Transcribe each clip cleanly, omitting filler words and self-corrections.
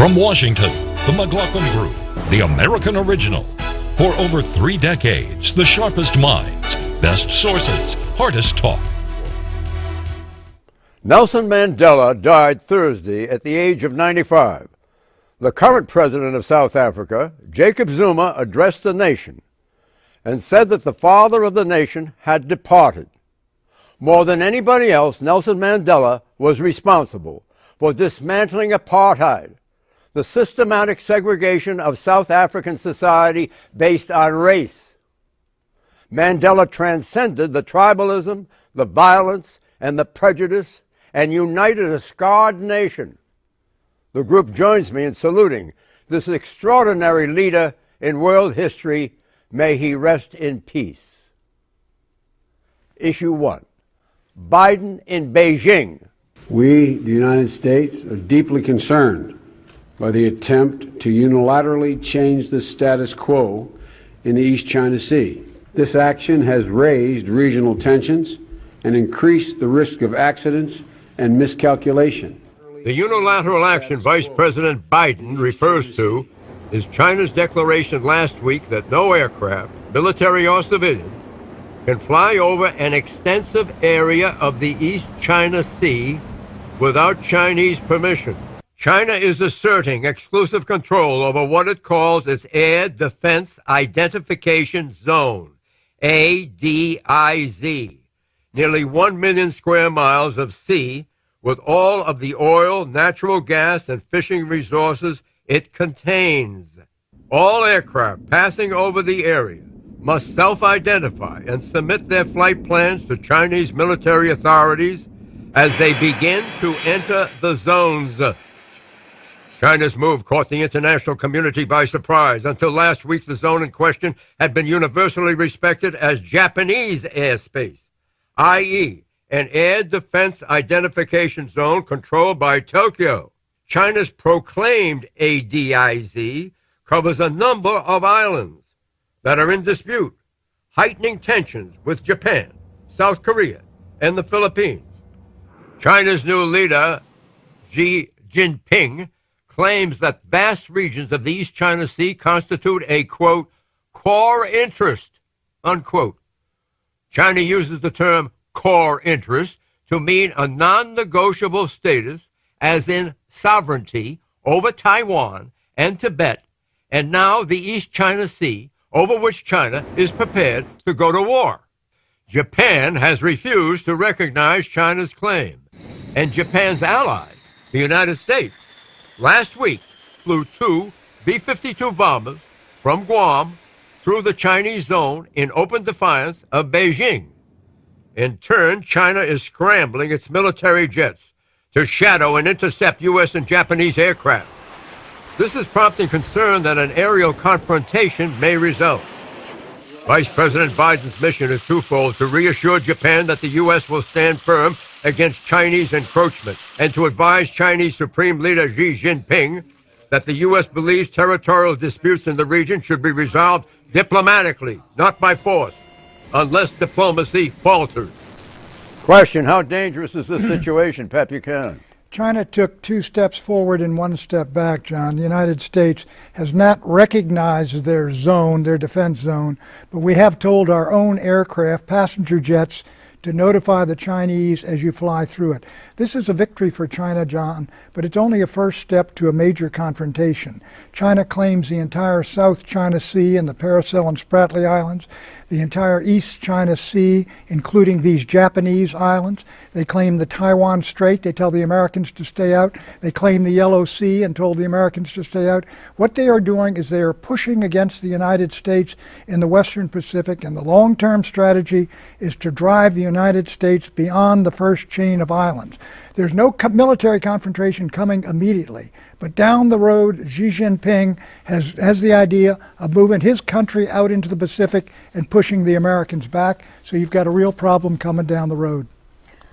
From Washington, the McLaughlin Group, the American original. For over 3 decades, the sharpest minds, best sources, hardest talk. Nelson Mandela died Thursday at the age of 95. The current president of South Africa, Jacob Zuma, addressed the nation and said that the father of the nation had departed. More than anybody else, Nelson Mandela was responsible for dismantling apartheid, the systematic segregation of South African society based on race. Mandela transcended the tribalism, the violence, and the prejudice, and united a scarred nation. The group joins me in saluting this extraordinary leader in world history. May he rest in peace. Issue 1. Biden in Beijing. We, the United States, are deeply concerned by the attempt to unilaterally change the status quo in the East China Sea. This action has raised regional tensions and increased the risk of accidents and miscalculation. The unilateral action Vice President Biden refers to is China's declaration last week that no aircraft, military or civilian, can fly over an extensive area of the East China Sea without Chinese permission. China is asserting exclusive control over what it calls its Air Defense Identification Zone, ADIZ, nearly 1 million square miles of sea with all of the oil, natural gas, and fishing resources it contains. All aircraft passing over the area must self-identify and submit their flight plans to Chinese military authorities as they begin to enter the zones. China's move caught the international community by surprise. Until last week, the zone in question had been universally respected as Japanese airspace, i.e., an air defense identification zone controlled by Tokyo. China's proclaimed ADIZ covers a number of islands that are in dispute, heightening tensions with Japan, South Korea, and the Philippines. China's new leader, Xi Jinping, claims that vast regions of the East China Sea constitute a, quote, core interest, unquote. China uses the term core interest to mean a non-negotiable status, as in sovereignty over Taiwan and Tibet, and now the East China Sea, over which China is prepared to go to war. Japan has refused to recognize China's claim, and Japan's ally, the United States, last week flew 2 B-52 bombers from Guam through the Chinese zone in open defiance of Beijing. In turn, China is scrambling its military jets to shadow and intercept U.S. and Japanese aircraft. This is prompting concern that an aerial confrontation may result. Vice President Biden's mission is twofold: to reassure Japan that the U.S. will stand firm against Chinese encroachment, and to advise Chinese Supreme Leader Xi Jinping that the U.S. believes territorial disputes in the region should be resolved diplomatically, not by force, unless diplomacy falters. Question: how dangerous is this situation, Pat Buchanan? China took 2 steps forward and 1 step back, John. The United States has not recognized their zone, their defense zone, but we have told our own aircraft, passenger jets, to notify the Chinese as you fly through it. This is a victory for China, John, but it's only a first step to a major confrontation. China claims the entire South China Sea and the Paracel and Spratly Islands, the entire East China Sea, including these Japanese islands. They claim the Taiwan Strait. They tell the Americans to stay out. They claim the Yellow Sea and told the Americans to stay out. What they are doing is they are pushing against the United States in the Western Pacific, and the long-term strategy is to drive the United States beyond the first chain of islands. There's no military confrontation coming immediately, but down the road, Xi Jinping has the idea of moving his country out into the Pacific and pushing the Americans back, so you've got a real problem coming down the road.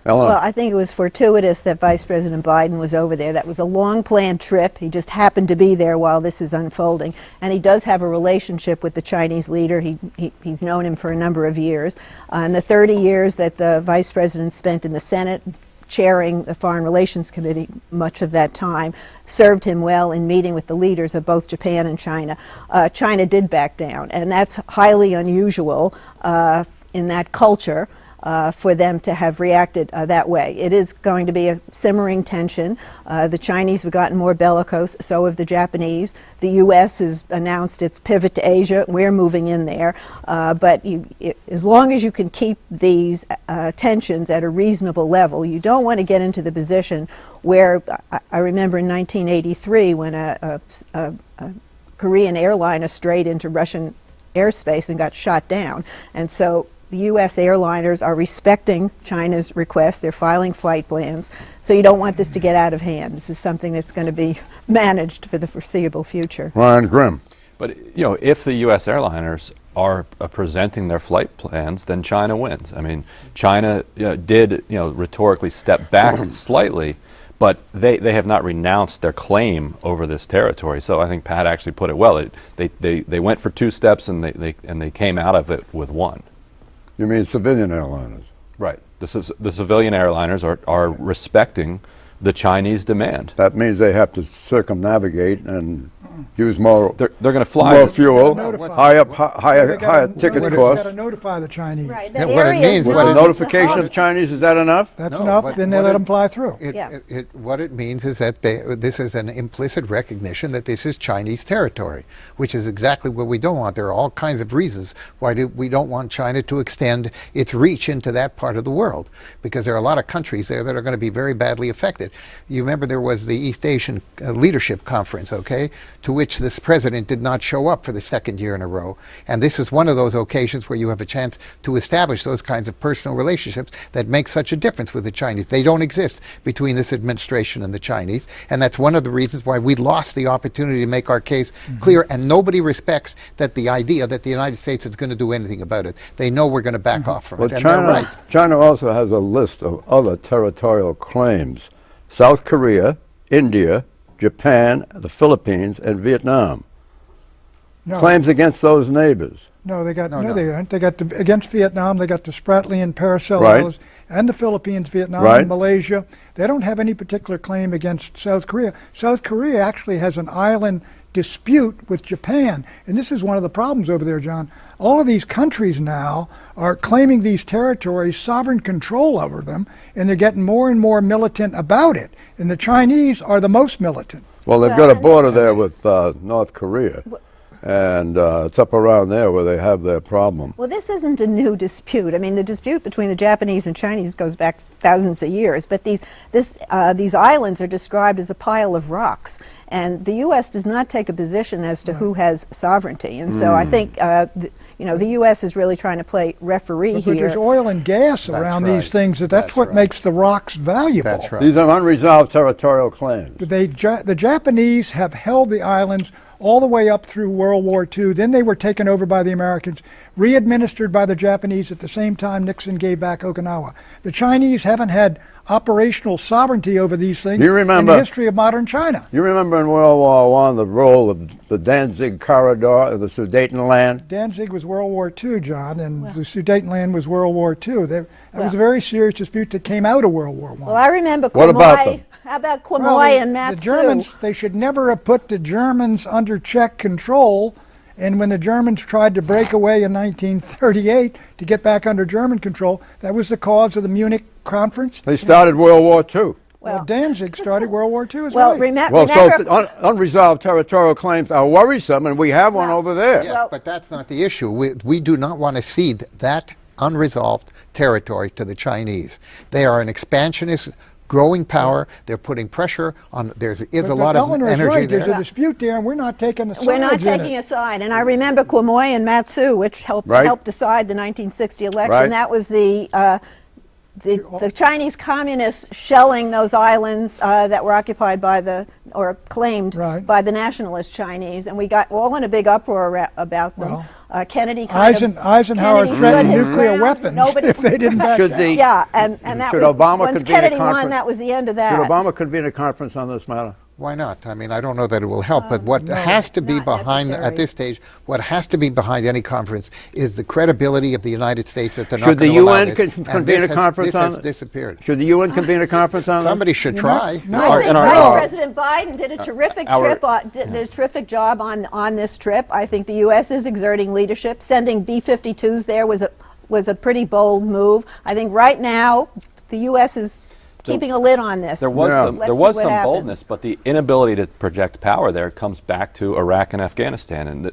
Ellen. Well, I think it was fortuitous that Vice President Biden was over there. That was a long-planned trip. He just happened to be there while this is unfolding. And he does have a relationship with the Chinese leader. He's known him for a number of years. In the 30 years that the Vice President spent in the Senate, chairing the Foreign Relations Committee much of that time, served him well in meeting with the leaders of both Japan and China. China did back down, and that's highly unusual in that culture. For them to have reacted that way. It is going to be a simmering tension. The Chinese have gotten more bellicose, so have the Japanese. The U.S. has announced its pivot to Asia. We're moving in there. But as long as you can keep these tensions at a reasonable level, you don't want to get into the position where, I remember in 1983 when a Korean airliner strayed into Russian airspace and got shot down. And so the U.S. airliners are respecting China's request. They're filing flight plans. So you don't want this to get out of hand. This is something that's going to be managed for the foreseeable future. Ryan Grimm. But, if the U.S. airliners are presenting their flight plans, then China wins. I mean, China did, rhetorically step back slightly, but they have not renounced their claim over this territory. So I think Pat actually put it well. They went for 2 steps and they came out of it with 1. You mean civilian airliners? Right. The civilian airliners are respecting the Chinese demand. That means they have to circumnavigate and use more. They're going to fly. More fuel, higher ticket They've got costs. to notify the Chinese. Right. Yeah, That what it area means- is what With the known as notification of Chinese, is that enough? That's No, enough, what- then they what let it- them fly through. Yeah. What it means is that this is an implicit recognition that this is Chinese territory, which is exactly what we don't want. There are all kinds of reasons why we don't want China to extend its reach into that part of the world, because there are a lot of countries there that are going to be very badly affected. You remember there was the East Asian Leadership Conference, okay, to which this president did not show up for the 2nd year in a row. And this is one of those occasions where you have a chance to establish those kinds of personal relationships that make such a difference with the Chinese. They don't exist between this administration and the Chinese, and that's one of the reasons why we lost the opportunity to make our case clear, and nobody respects the idea that the United States is going to do anything about it. They know we're going to back off from Well, it, and they're right. China also has a list of other territorial claims. South Korea, India, Japan, the Philippines, and Vietnam. No, Claims against those neighbors. no, they got No. they aren't. They got against Vietnam. They got the Spratly and Paracel Right. Islands and the Philippines, Vietnam, Right. and Malaysia. They don't have any particular claim against South Korea. South Korea actually has an island dispute with Japan, and this is one of the problems over there, John. All of these countries now are claiming these territories, sovereign control over them, and they're getting more and more militant about it. And the Chinese are the most militant. Well, they've Well, got a and- border there with North Korea, and it's up around there where they have their problem. Well, this isn't a new dispute. I mean, the dispute between the Japanese and Chinese goes back thousands of years. But these islands are described as a pile of rocks, and the U.S. does not take a position as to who has sovereignty. And so I think the U.S. is really trying to play referee But here. there's oil and gas around right. these things. That's That's what right. makes the rocks valuable. That's right. These are unresolved territorial claims. The Japanese have held the islands all the way up through World War II. Then they were taken over by the Americans, re-administered by the Japanese at the same time Nixon gave back Okinawa. The Chinese haven't had operational sovereignty over these things You remember- in the history of modern China. You remember in World War I the role of the Danzig Corridor of the Sudetenland? Danzig was World War II, John, and the Sudetenland was World War II. That was Well- a very serious dispute that came out of World War I. Well, I remember What about Quemoy. them? How about Quemoy Well, and the Matsu? Germans, they should never have put the Germans under Czech control. And when the Germans tried to break away in 1938 to get back under German control, that was the cause of the Munich Conference. They started World War II. Well, Danzig started World War II as well, well. Well, so remember, unresolved territorial claims are worrisome, and we have one Well, over there. Yes, Well- but that's not the issue. We do not want to cede that unresolved territory to the Chinese. They are an expansionist, growing power. They're putting pressure on. There is But a lot of Eleanor is energy right. there. There's a dispute there, and we're not taking a side. we're not taking a side. And I remember Quemoy and Matsu, which helped Right. decide the 1960 election. Right. That was the Chinese communists shelling those islands that were occupied by or claimed Right. by the nationalist Chinese, and we got all in a big uproar about them. Well, Kennedy Eisenhower Kennedy threatened stood his nuclear ground. weapons Nobody, if they didn't back Should down. the yeah, and that Should was Obama once convene a Kennedy won. conference- That was the end of Should that. Obama convene a conference on this matter? Why not? I mean, I don't know that it will help, but what has to be not behind, necessary. at this stage, what has to be behind any conference is the credibility of the United States that they're not Should the going to allow UN this. And convene a conference this on has it? disappeared. Should the UN convene a conference on Somebody should try. I think and our- Vice President Biden did a terrific our- did a terrific job on this trip. I think the U.S. is exerting leadership. Sending B-52s there was a pretty bold move. I think right now the U.S. is keeping a lid on this. There was Yeah. some, Let's there see was what some happens. boldness, but the inability to project power there comes back to Iraq and Afghanistan, and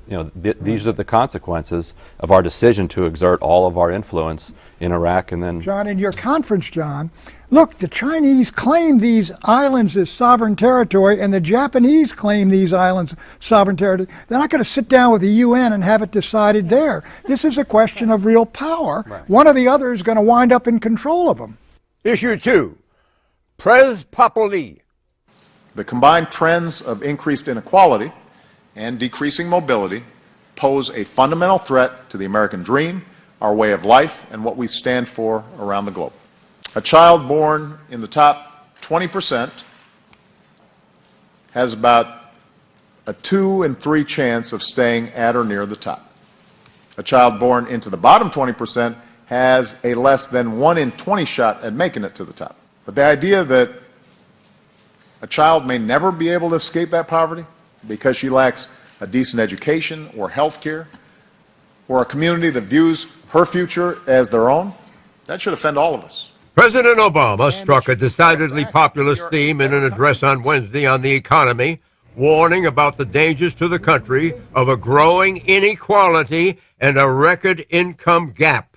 these are the consequences of our decision to exert all of our influence in Iraq and then. John, in your conference, John, look, the Chinese claim these islands as sovereign territory, and the Japanese claim these islands sovereign territory. They're not going to sit down with the UN and have it decided there. This is a question of real power. Right. One or the other is going to wind up in control of them. Issue 2, Pres Populi. The combined trends of increased inequality and decreasing mobility pose a fundamental threat to the American dream, our way of life, and what we stand for around the globe. A child born in the top 20% has about a 2 in 3 chance of staying at or near the top. A child born into the bottom 20% has a less than 1 in 20 shot at making it to the top. But the idea that a child may never be able to escape that poverty because she lacks a decent education or health care or a community that views her future as their own, that should offend all of us. President Obama struck a decidedly populist theme in an address on Wednesday on the economy, warning about the dangers to the country of a growing inequality and a record income gap.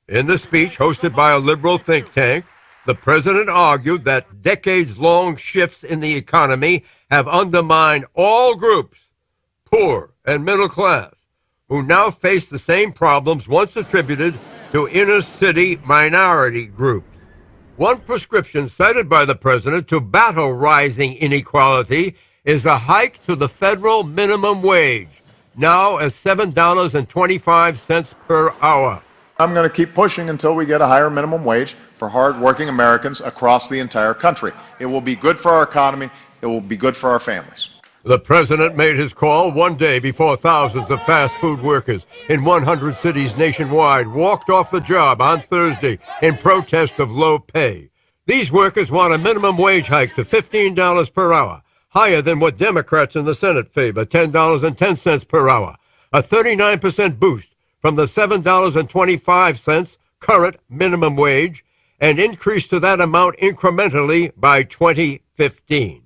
In the speech hosted by a liberal think tank, the president argued that decades-long shifts in the economy have undermined all groups, poor and middle class, who now face the same problems once attributed to inner-city minority groups. One prescription cited by the president to battle rising inequality is a hike to the federal minimum wage, now at $7.25 per hour. I'm going to keep pushing until we get a higher minimum wage for hard-working Americans across the entire country. It will be good for our economy. It will be good for our families. The president made his call one day before thousands of fast food workers in 100 cities nationwide walked off the job on Thursday in protest of low pay. These workers want a minimum wage hike to $15 per hour, higher than what Democrats in the Senate favor, $10.10 per hour, a 39% boost from the $7.25 current minimum wage, and increase to that amount incrementally by 2015.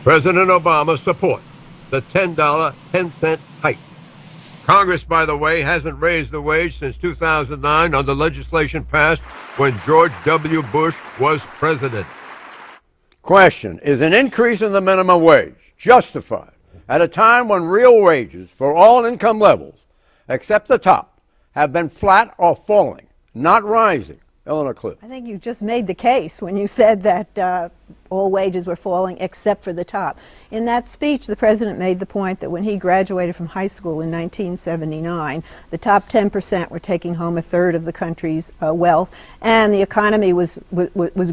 President Obama supports the $10.10 hike. Congress, by the way, hasn't raised the wage since 2009 under legislation passed when George W. Bush was president. Question, is an increase in the minimum wage justified at a time when real wages for all income levels, except the top, have been flat or falling, not rising? Eleanor Cliff. I think you just made the case when you said that all wages were falling except for the top. In that speech, the president made the point that when he graduated from high school in 1979, the top 10% were taking home a third of the country's wealth, and the economy was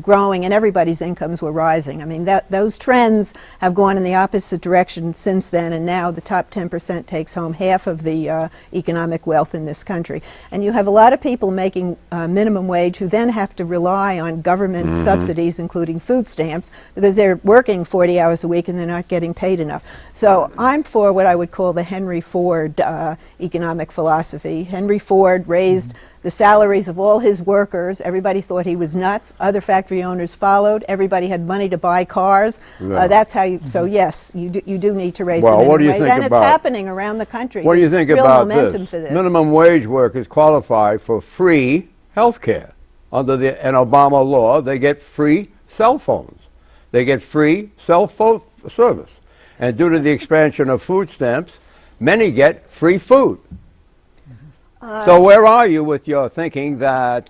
growing and everybody's incomes were rising. I mean, those trends have gone in the opposite direction since then, and now the top 10% takes home half of the economic wealth in this country. And you have a lot of people making minimum wage who then have to rely on government subsidies, including food stamps, because they're working 40 hours a week and they're not getting paid enough. So I'm for what I would call the Henry Ford economic philosophy. Henry Ford raised the salaries of all his workers. Everybody thought he was nuts. Other factory owners followed. Everybody had money to buy cars. Yeah. That's how you. So yes, you do need to raise Well, the minimum what do you wage, think and about- it's happening around the country. What do you There's think real about momentum this? for this. Minimum wage workers qualify for free health care. Under an Obama law, they get free cell phones. They get free cell phone service. And due to the expansion of food stamps, many get free food. So where are you with your thinking that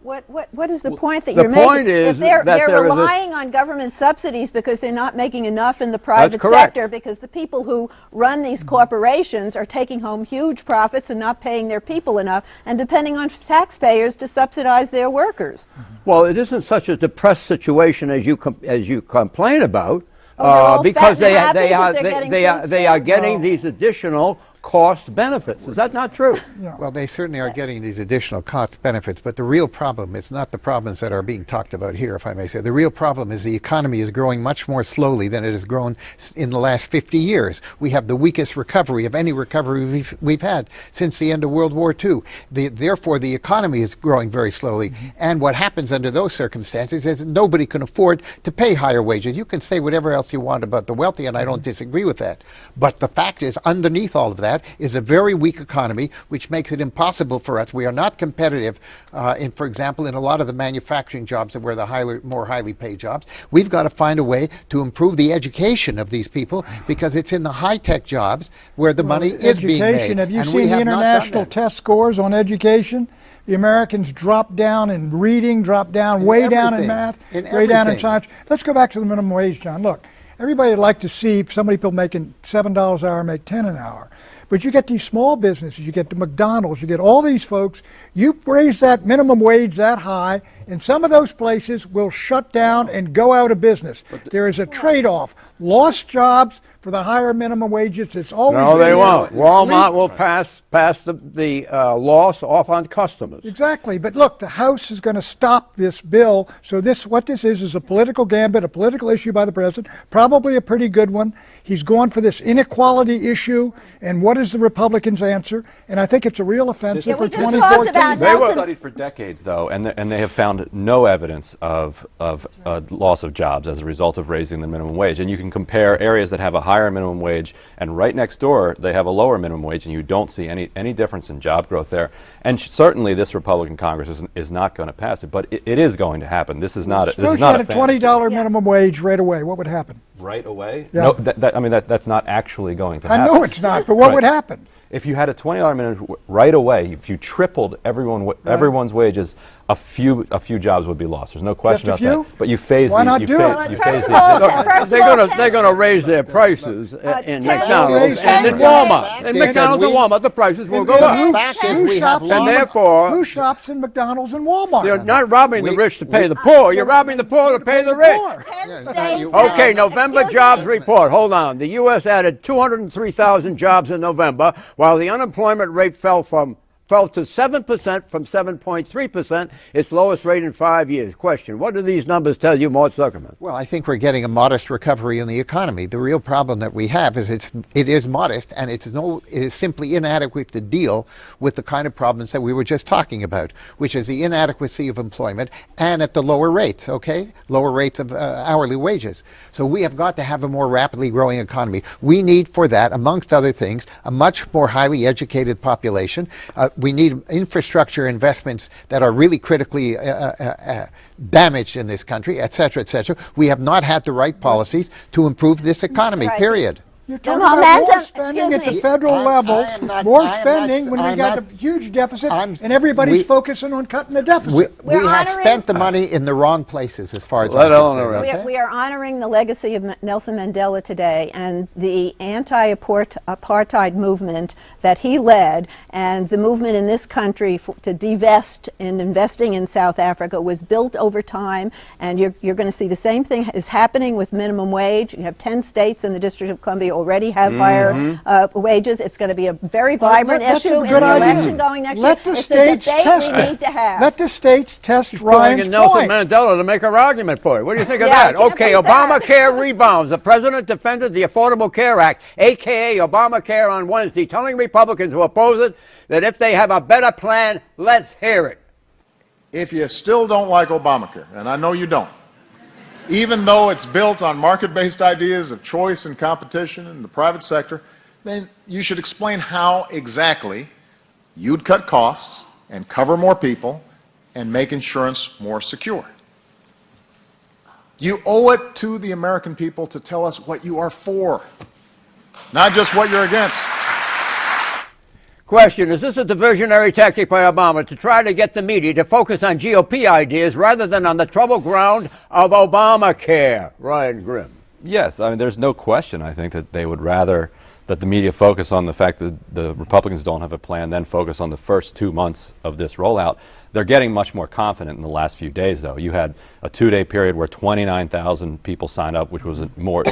What is the point that the you're point making? is If they're that there is a- relying on government subsidies because they're not making enough in the private correct. sector, because the people who run these corporations are taking home huge profits and not paying their people enough and depending on taxpayers to subsidize their workers. Well, it isn't such a depressed situation as you complain about, Oh, they're all because fat and happy because they're getting they are food getting stamps? these additional cost benefits. Is that not true? Well, they certainly are getting these additional cost benefits, but the real problem is not the problems that are being talked about here, if I may say. The real problem is the economy is growing much more slowly than it has grown in the last 50 years. We have the weakest recovery of any recovery we've had since the end of World War II. Therefore, the economy is growing very slowly, and what happens under those circumstances is that nobody can afford to pay higher wages. You can say whatever else you want about the wealthy, and I don't disagree with that, but the fact is, underneath all of that, is a very weak economy, which makes it impossible for us. We are not competitive, for example, in a lot of the manufacturing jobs that were the more highly paid jobs. We've got to find a way to improve the education of these people because it's in the high-tech jobs where the money is being made. Have you and we seen the have not done international that. test scores on education? The Americans drop down in reading, drop down, way down in everything. math, In way down in everything. science. Let's go back to the minimum wage, John. Look, everybody would like to see if some people making $7 an hour make 10 an hour. But you get these small businesses, you get the McDonald's, you get all these folks, you raise that minimum wage that high, and some of those places will shut down and go out of business. There is a trade-off. Lost jobs for the higher minimum wages. It's always No, they been- won't. Walmart will pass the loss off on customers. Exactly, but look, the House is going to stop this bill. So what this is a political gambit, a political issue by the president, probably a pretty good one. He's gone for this inequality issue, and what is the Republicans' answer? And I think it's a real offensive Yeah, for we just talked 2014. about They Nelson. were studied for decades, though, and they have found no evidence of loss of jobs as a result of raising the minimum wage. And you can compare areas that have a higher minimum wage, and right next door they have a lower minimum wage, and you don't see any difference in job growth there. And certainly, this Republican Congress is not going to pass it, but it is going to happen. This is not. This Suppose is you not had a a $20 fantasy. minimum wage right away. What would happen? Right away? Yeah. No, that's not actually going to I happen. know it's not, but what Right. would happen? If you had a $20 minimum right away, if you tripled everyone's wages, a few jobs would be lost. There's no question Just a about that. few? But you phase Why the not you do phase, it? Well, you first phase of the all, incentives. first of all, They're going to raise their prices in 10 McDonald's raise and in their Walmart. prices. In McDonald's and Walmart, the prices will go the up. fact is we have And therefore, Who shops in McDonald's and Walmart? you're not robbing the rich to pay the poor. You're robbing the poor to pay the rich. 10 states. Okay, November Excuse jobs me. report. Hold on. The U.S. added 203,000 jobs in November, while the unemployment rate fell to 7% from 7.3%, its lowest rate in 5 years. Question, what do these numbers tell you, Mort Zuckerman? Well, I think we're getting a modest recovery in the economy. The real problem that we have is it is modest, and it is simply inadequate to deal with the kind of problems that we were just talking about, which is the inadequacy of employment and at the lower rates, okay? Lower rates of hourly wages. So we have got to have a more rapidly growing economy. We need for that, amongst other things, a much more highly educated population. We need infrastructure investments that are really critically damaged in this country, et cetera, et cetera. We have not had the right policies to improve this economy, Right. period. You're The talking about momentum- more spending at excuse the me. federal I level, am not- more I am not- spending when we I'm got not- the huge deficit, I'm- and everybody's we- focusing on cutting the deficit. We We're have honoring- spent the money in the wrong places as far as Let I'm Eleanor concerned. in. We are honoring the legacy of Nelson Mandela today and the anti-apartheid movement that he led, and the movement in this country to divest and investing in South Africa was built over time, and you're going to see the same thing is happening with minimum wage. You have 10 states in the District of Columbia already have higher wages. It's going to be a very vibrant That's a issue in good the idea. election going next Let year. the It's a states debate test we it. need to have. Let the states test Pulling Ryan's in Nelson point. Mandela to make an argument for it. What do you think of Yeah, I that? can't Okay, beat that. Obamacare rebounds. The president defended the Affordable Care Act, a.k.a. Obamacare, on Wednesday, telling Republicans who oppose it that if they have a better plan, let's hear it. If you still don't like Obamacare, and I know you don't, even though it's built on market-based ideas of choice and competition in the private sector, then you should explain how exactly you'd cut costs and cover more people and make insurance more secure. You owe it to the American people to tell us what you are for, not just what you're against. Question, is this a diversionary tactic by Obama to try to get the media to focus on GOP ideas rather than on the trouble ground of Obamacare? Ryan Grimm. Yes, I mean, there's no question, I think, that they would rather that the media focus on the fact that the Republicans don't have a plan, then focus on the first 2 months of this rollout. They're getting much more confident in the last few days, though. You had a 2-day period where 29,000 people signed up, which was more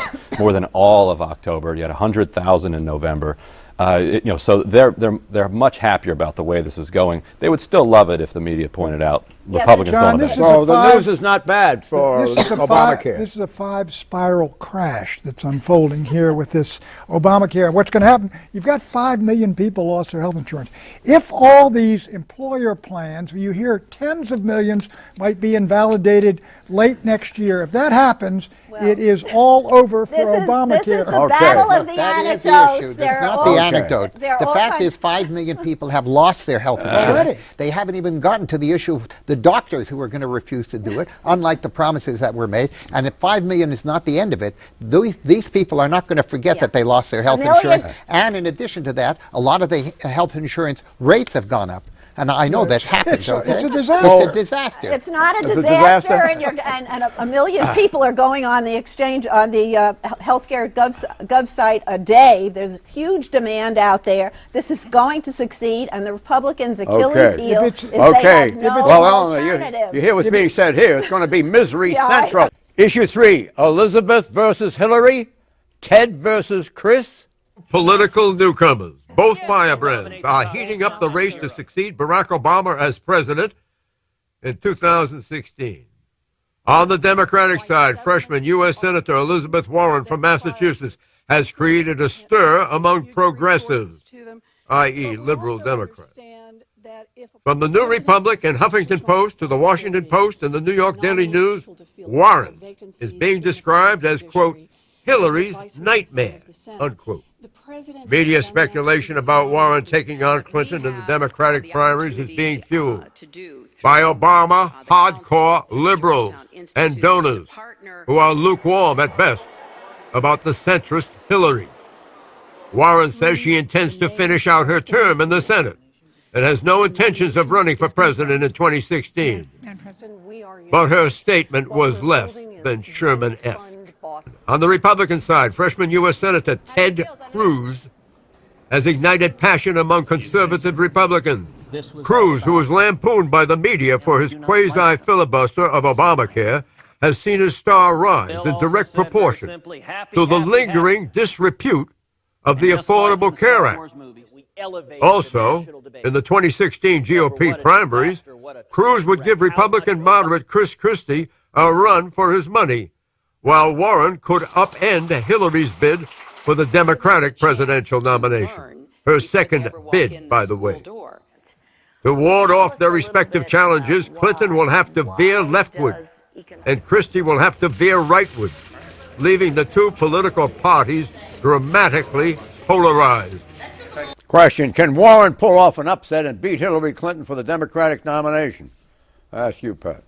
than all of October. You had 100,000 in November. So they're much happier about the way this is going. They would still love it if the media pointed out Republicans John, don't have this it. So the news is not bad for Obamacare. This is a 5-spiral crash that's unfolding here with this Obamacare. What's going to happen? You've got 5 million people lost their health insurance. If all these employer plans, you hear tens of millions might be invalidated late next year. If that happens, it is all over for Obamacare. This is the battle of the That anecdotes. is the issue. That's not the all- anecdote. they're The all fact kinds- is 5 million people have lost their health insurance. Already. They haven't even gotten to the issue of the doctors who are going to refuse to do it, unlike the promises that were made. And if 5 million is not the end of it, these people are not going to forget that they lost their health insurance. And in addition to that, a lot of the health insurance rates have gone up. And I know that's happened, okay? It's a disaster. It's a disaster. It's not a It's a disaster, disaster. and a million people are going on the exchange on the healthcare gov site a day. There's huge demand out there. This is going to succeed, and the Republicans' Achilles Okay. heel If is it's- they have no Well, alternative. you hear what's being said here. It's going to be misery Yeah, I central. know. Issue 3, Elizabeth versus Hillary, Ted versus Chris. Political newcomers, both firebrands, are heating up the race to succeed Barack Obama as president in 2016. On the Democratic side, freshman U.S. Senator Elizabeth Warren from Massachusetts has created a stir among progressives, i.e. liberal Democrats. From the New Republic and Huffington Post to the Washington Post and the New York Daily News, Warren is being described as, quote, Hillary's nightmare, unquote. Media speculation about Warren taking on Clinton in the Democratic primaries is being fueled by Obama hardcore liberals and donors who are lukewarm at best about the centrist Hillary. Warren says she intends to finish out her term in the Senate and has no intentions of running for president in 2016. But her statement was less than Sherman-esque. On the Republican side, freshman U.S. Senator Ted Cruz has ignited passion among conservative Republicans. Cruz, who was lampooned by the media for his quasi-filibuster of Obamacare, has seen his star rise in direct proportion to the lingering disrepute of the Affordable Care Act. Also, in the 2016 GOP primaries, Cruz would give Republican moderate Chris Christie a run for his money, while Warren could upend Hillary's bid for the Democratic presidential nomination. Her second bid, by the way. To ward off their respective challenges, Clinton will have to veer leftward, and Christie will have to veer rightward, leaving the two political parties dramatically polarized. Question, can Warren pull off an upset and beat Hillary Clinton for the Democratic nomination? I ask you, Pat.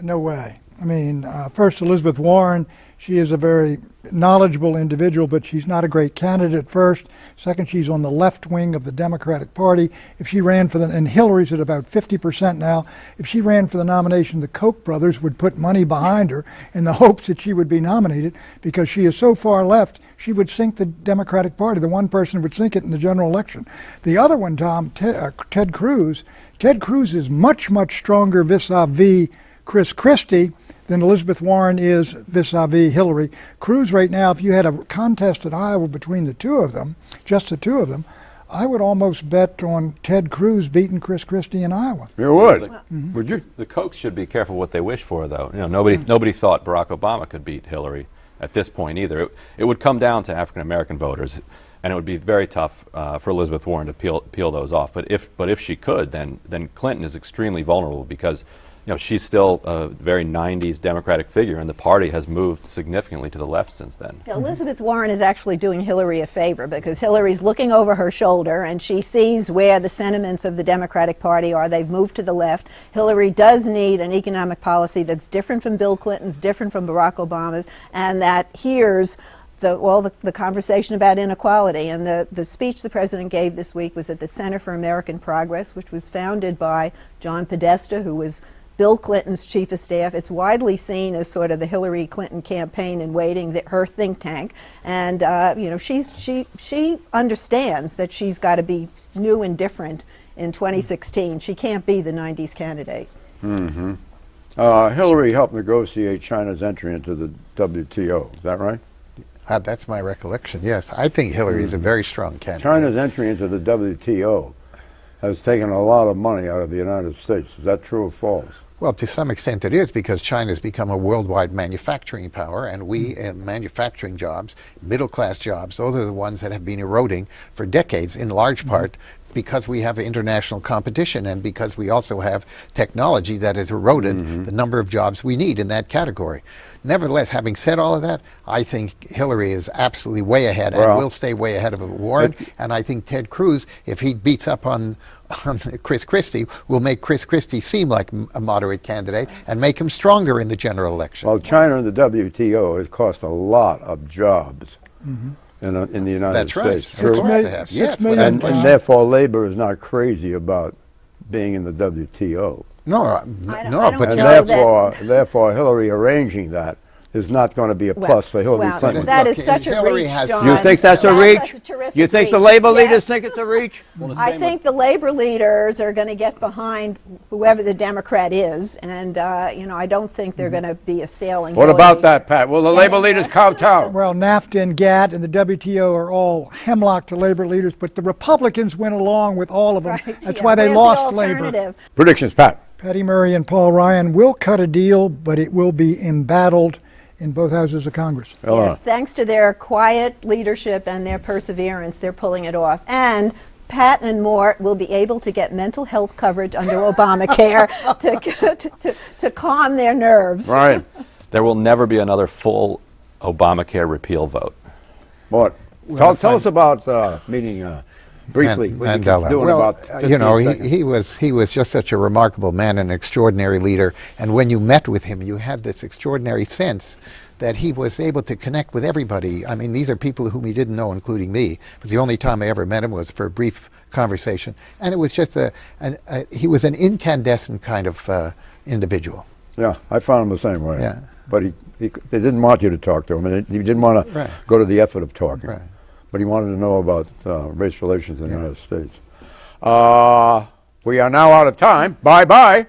No way. I mean, first, Elizabeth Warren, she is a very knowledgeable individual, but she's not a great candidate first. Second, she's on the left wing of the Democratic Party. If she ran for and Hillary's at about 50% now, if she ran for the nomination, the Koch brothers would put money behind her in the hopes that she would be nominated, because she is so far left, she would sink the Democratic Party. The one person who would sink it in the general election. The other one, Tom, Ted Cruz. Ted Cruz is much, much stronger vis-a-vis Chris Christie than Elizabeth Warren is vis-a-vis Hillary. Cruz right now, if you had a contest in Iowa between the two of them, just the two of them, I would almost bet on Ted Cruz beating Chris Christie in Iowa. You would? Would you? The Kochs should be careful what they wish for, though. You know, nobody thought Barack Obama could beat Hillary at this point either. It would come down to African American voters, and it would be very tough for Elizabeth Warren to peel those off. But if she could, then Clinton is extremely vulnerable, because she's still a very 90s Democratic figure, and the party has moved significantly to the left since then. Elizabeth Warren is actually doing Hillary a favor, because Hillary's looking over her shoulder and she sees where the sentiments of the Democratic Party are. They've moved to the left. Hillary does need an economic policy that's different from Bill Clinton's, different from Barack Obama's, and that hears the conversation about inequality. And the speech the president gave this week was at the Center for American Progress, which was founded by John Podesta, who was Bill Clinton's chief of staff. It's widely seen as sort of the Hillary Clinton campaign in waiting, her think tank. And she understands that she's got to be new and different in 2016. She can't be the 90s candidate. Mm-hmm. Hillary helped negotiate China's entry into the WTO. Is that right? That's my recollection, yes. I think Hillary is a very strong candidate. China's entry into the WTO has taken a lot of money out of the United States. Is that true or false? Well, to some extent it is, because China has become a worldwide manufacturing power, and we, manufacturing jobs, middle-class jobs, those are the ones that have been eroding for decades, in large part because we have international competition and because we also have technology that has eroded the number of jobs we need in that category. Nevertheless, having said all of that, I think Hillary is absolutely way ahead and will stay way ahead of Warren. And I think Ted Cruz, if he beats up on Chris Christie, will make Chris Christie seem like a moderate candidate and make him stronger in the general election. Well, China and the WTO has cost a lot of jobs in the United States. That's right. Yes, and therefore labor is not crazy about being in the WTO. Therefore Hillary arranging that is not going to be a plus for Hillary Clinton. That is such a reach, John. You think that's a reach? You think the labor leaders think it's a reach? I think the labor leaders are going to get behind whoever the Democrat is, and I don't think they're going to be assailing. What about that, Pat? Will the labor leaders kowtow? Well, NAFTA and GATT and the WTO are all hemlock to labor leaders, but the Republicans went along with all of them. Right, That's why they lost labor. Predictions, Pat. Patty Murray and Paul Ryan will cut a deal, but it will be embattled in both houses of Congress. Yes, thanks to their quiet leadership and their perseverance, they're pulling it off. And Pat and Mort will be able to get mental health coverage under Obamacare to calm their nerves. Right. There will never be another full Obamacare repeal vote. Mort, tell us about meeting briefly. Mandela. He was just such a remarkable man, an extraordinary leader, and when you met with him, you had this extraordinary sense that he was able to connect with everybody. I mean, these are people whom he didn't know, including me. It was the only time I ever met him was for a brief conversation, and it was just he was an incandescent kind of individual. Yeah, I found him the same way. Yeah. But they didn't want you to talk to him, and he didn't want to go to the effort of talking. Right. But he wanted to know about race relations in the United States. We are now out of time. Bye-bye.